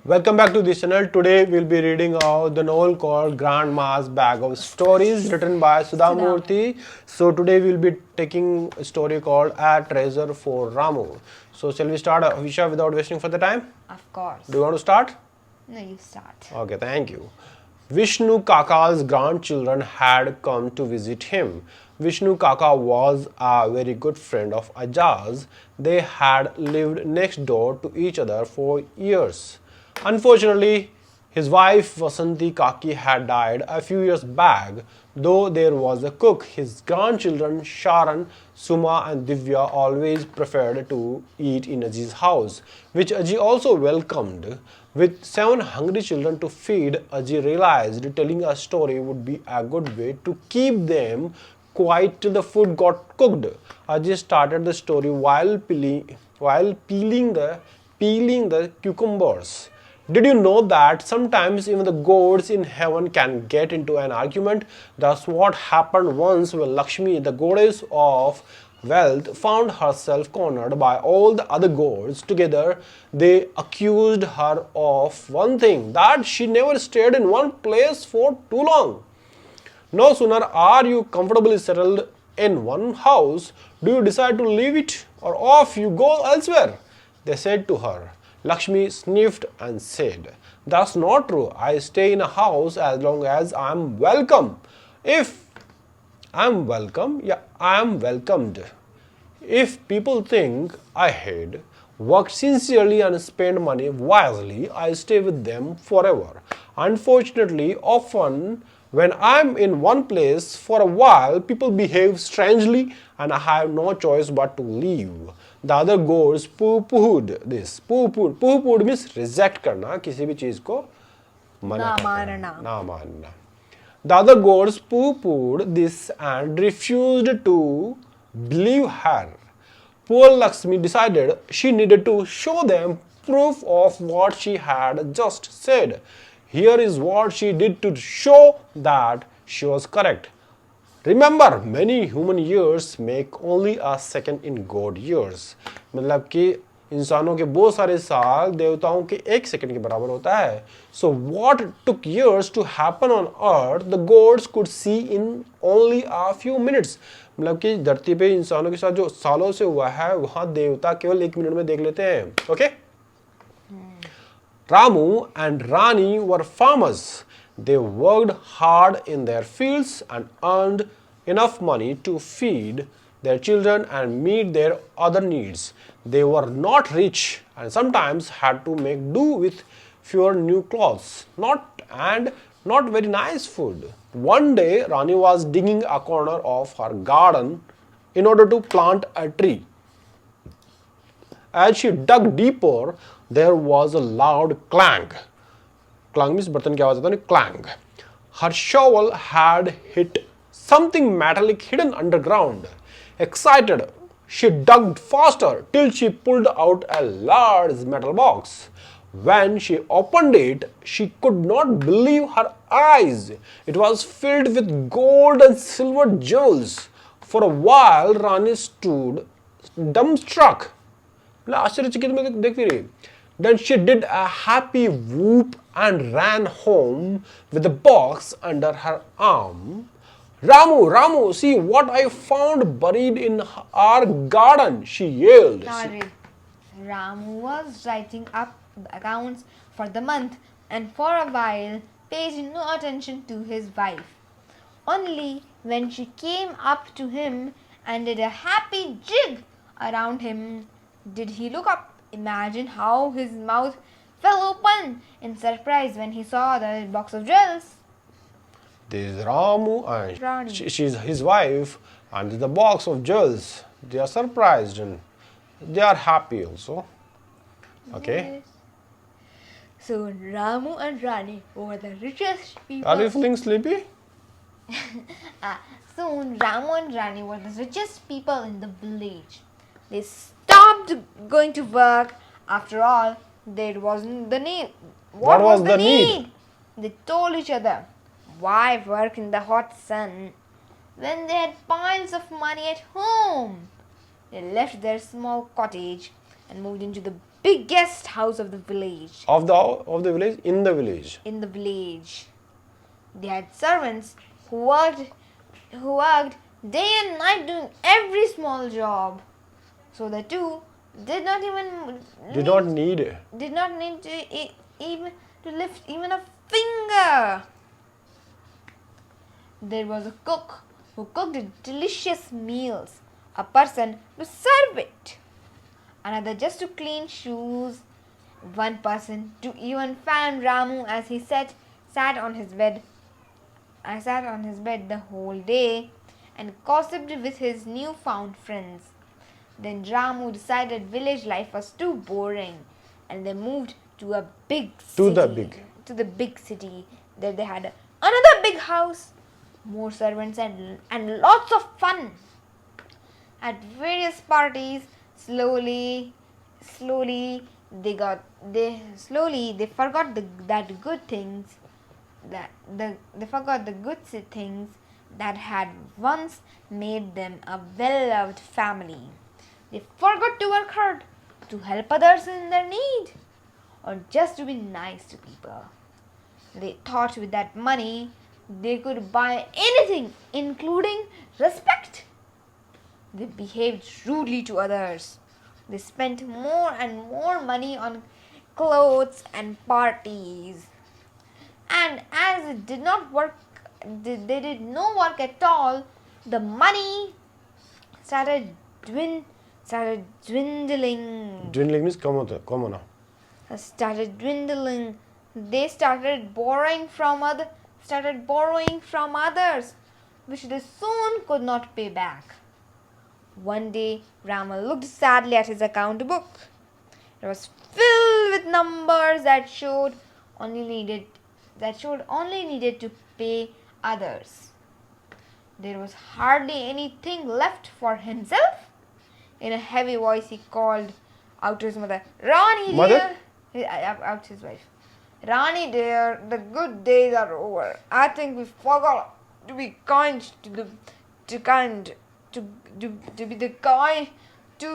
Welcome back to this channel. Today we'll be reading out the novel called Grandma's Bag of Stories written by Sudha Murthy. So today we'll be taking a story called A Treasure for Ramu. So shall we start, Avisha, without wasting further time? Of course. Do you want to start? No, you start. Okay, thank you. Vishnu Kaka's grandchildren had come to visit him. Vishnu Kaka was a very good friend of Ajaz. They had lived next door to each other for years. Unfortunately, his wife Vasanti Kaki had died a few years back. Though there was a cook, his grandchildren Sharan, Suma and Divya always preferred to eat in Aji's house, which Aji also welcomed. With 7 hungry children to feed, Aji realized telling a story would be a good way to keep them quiet till the food got cooked. Aji started the story while peeling the cucumbers. Did you know that sometimes even the gods in heaven can get into an argument? That's what happened once when Lakshmi, the goddess of wealth, found herself cornered by all the other gods. Together, they accused her of one thing, that she never stayed in one place for too long. No sooner are you comfortably settled in one house, do you decide to leave it or off you go elsewhere, they said to her. Lakshmi sniffed and said, That's not true. I stay in a house as long as I am welcome. If I am welcome, yeah, I am welcomed. If people think I hate, work sincerely and spend money wisely, I stay with them forever. Unfortunately, often when I'm in one place for a while, people behave strangely and I have no choice but to leave. The other gods pooh-poohed this. Pooh-poohed means reject करना किसी भी चीज को मना करना, ना मानना. The other gods pooh-poohed this and refused to believe her. Poor Lakshmi decided she needed to show them proof of what she had just said. Here is what she did to show that she was correct. Remember, many human years make only a second in God years. मतलब कि इंसानों के बहुत सारे साल देवताओं के 1 second के बराबर होता है. So what took years to happen on earth, the gods could see in only a few minutes. मतलब कि धरती पे इंसानों के साथ जो सालों से हुआ है वहां देवता केवल 1 मिनट में देख लेते हैं. Okay? Ramu and Rani were farmers. They worked hard in their fields and earned enough money to feed their children and meet their other needs. They were not rich and sometimes had to make do with fewer new clothes, not very nice food. One day, Rani was digging a corner of her garden in order to plant a tree. As she dug deeper, there was a loud clang. Clang means बर्तन की आवाज आता है, clang. Her shovel had hit something metallic hidden underground. Excited, she dug faster till she pulled out a large metal box. When she opened it, she could not believe her eyes. It was filled with gold and silver jewels. For a while, Rani stood dumbstruck. आश्चर्यचकित में देखती रही. Then she did a happy whoop and ran home with the box under her arm. Ramu, Ramu, see what I found buried in our garden, she yelled. Sorry. Ramu was writing up the accounts for the month and for a while paid no attention to his wife. Only when she came up to him and did a happy jig around him did he look up. Imagine how his mouth fell open in surprise when he saw the box of jewels. This is Ramu and Rani. she's his wife and the box of jewels. They are surprised and they are happy also. Okay. Yes. So Ramu and Rani were the richest people. Are you feeling sleepy? Soon Ramu and Rani were the richest people in the village. They stopped going to work. After all, there wasn't the need. What was the need? They told each other, why work in the hot sun when they had piles of money at home? They left their small cottage and moved into the biggest house of the village. Of the village, in the village. In the village, they had servants who worked day and night doing every small job. So the two did not need to even to lift even a finger. There was a cook who cooked delicious meals, a person to serve it, another just to clean shoes, one person to even fan Ramu as he sat on his bed. I sat on his bed the whole day and gossiped with his newfound friends. Then Ramu decided village life was too boring and they moved to a big city. To the big city. There they had another big house, more servants and lots of fun. At various parties, slowly they forgot the good things that had once made them a well-loved family. They forgot to work hard, to help others in their need, or just to be nice to people. They thought with that money they could buy anything, including respect. They behaved rudely to others. They spent more and more money on clothes and parties. And as it did not work, they did no work at all, the money started dwindling. Dwindling means come on now. Started dwindling. They started borrowing from others, which they soon could not pay back. One day, Rama looked sadly at his account book. It was filled with numbers that showed only needed to pay others. There was hardly anything left for himself. In a heavy voice, he called out to his mother, Rani dear, out to his wife. Rani dear, the good days are over. I think we forgot to be kind to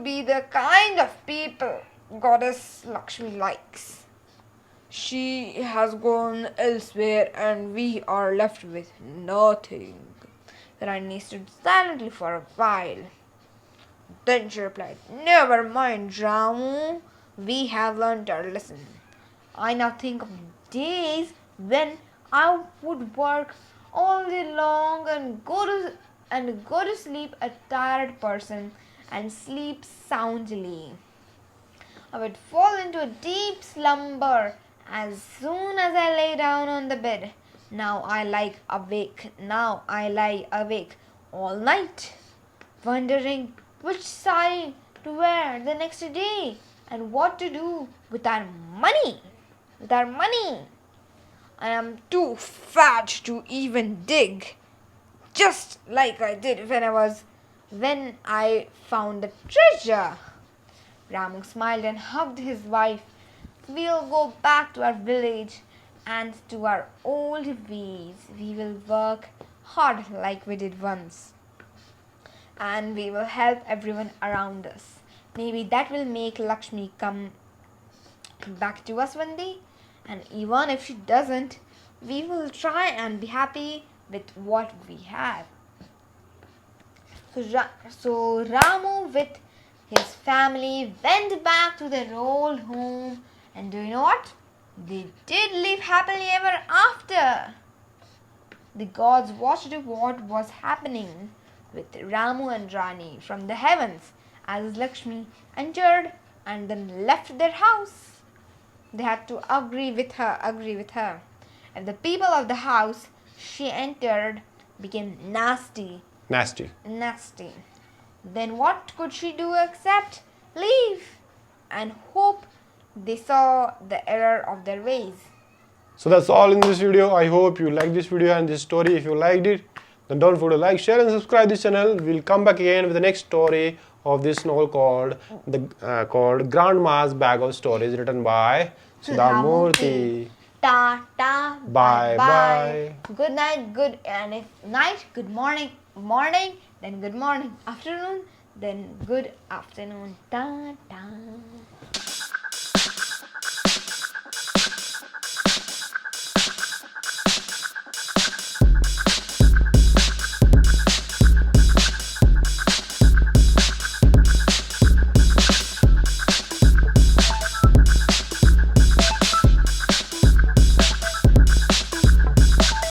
be the kind of people Goddess Lakshmi likes. She has gone elsewhere and we are left with nothing. Rani stood silently for a while. Then she replied, Never mind, Ramu. We have learnt our lesson. I now think of days when I would work all day long and go to sleep a tired person and sleep soundly. I would fall into a deep slumber as soon as I lay down on the bed. Now I lie awake all night, wondering which sari to wear the next day and what to do with our money. I am too fat to even dig, just like I did when I found the treasure. Ramu smiled and hugged his wife. We'll go back to our village and to our old ways. We will work hard like we did once. And we will help everyone around us. Maybe that will make Lakshmi come back to us one day. And even if she doesn't, we will try and be happy with what we have. So Ramu with his family went back to their old home. And do you know what? They did live happily ever after. The gods watched what was happening with Ramu and Rani from the heavens as Lakshmi entered and then left their house. They had to agree with her. And the people of the house she entered became nasty. Then what could she do except leave and hope they saw the error of their ways? So that's all in this video. I hope you like this video and this story. If you liked it, then don't forget to like, share and subscribe this channel. We'll come back again with the next story of this novel called Grandma's Bag of Stories, written by Sudhamurthy. Ta-ta. Bye. Good night, good morning, then good morning, afternoon, then good afternoon. Ta-ta.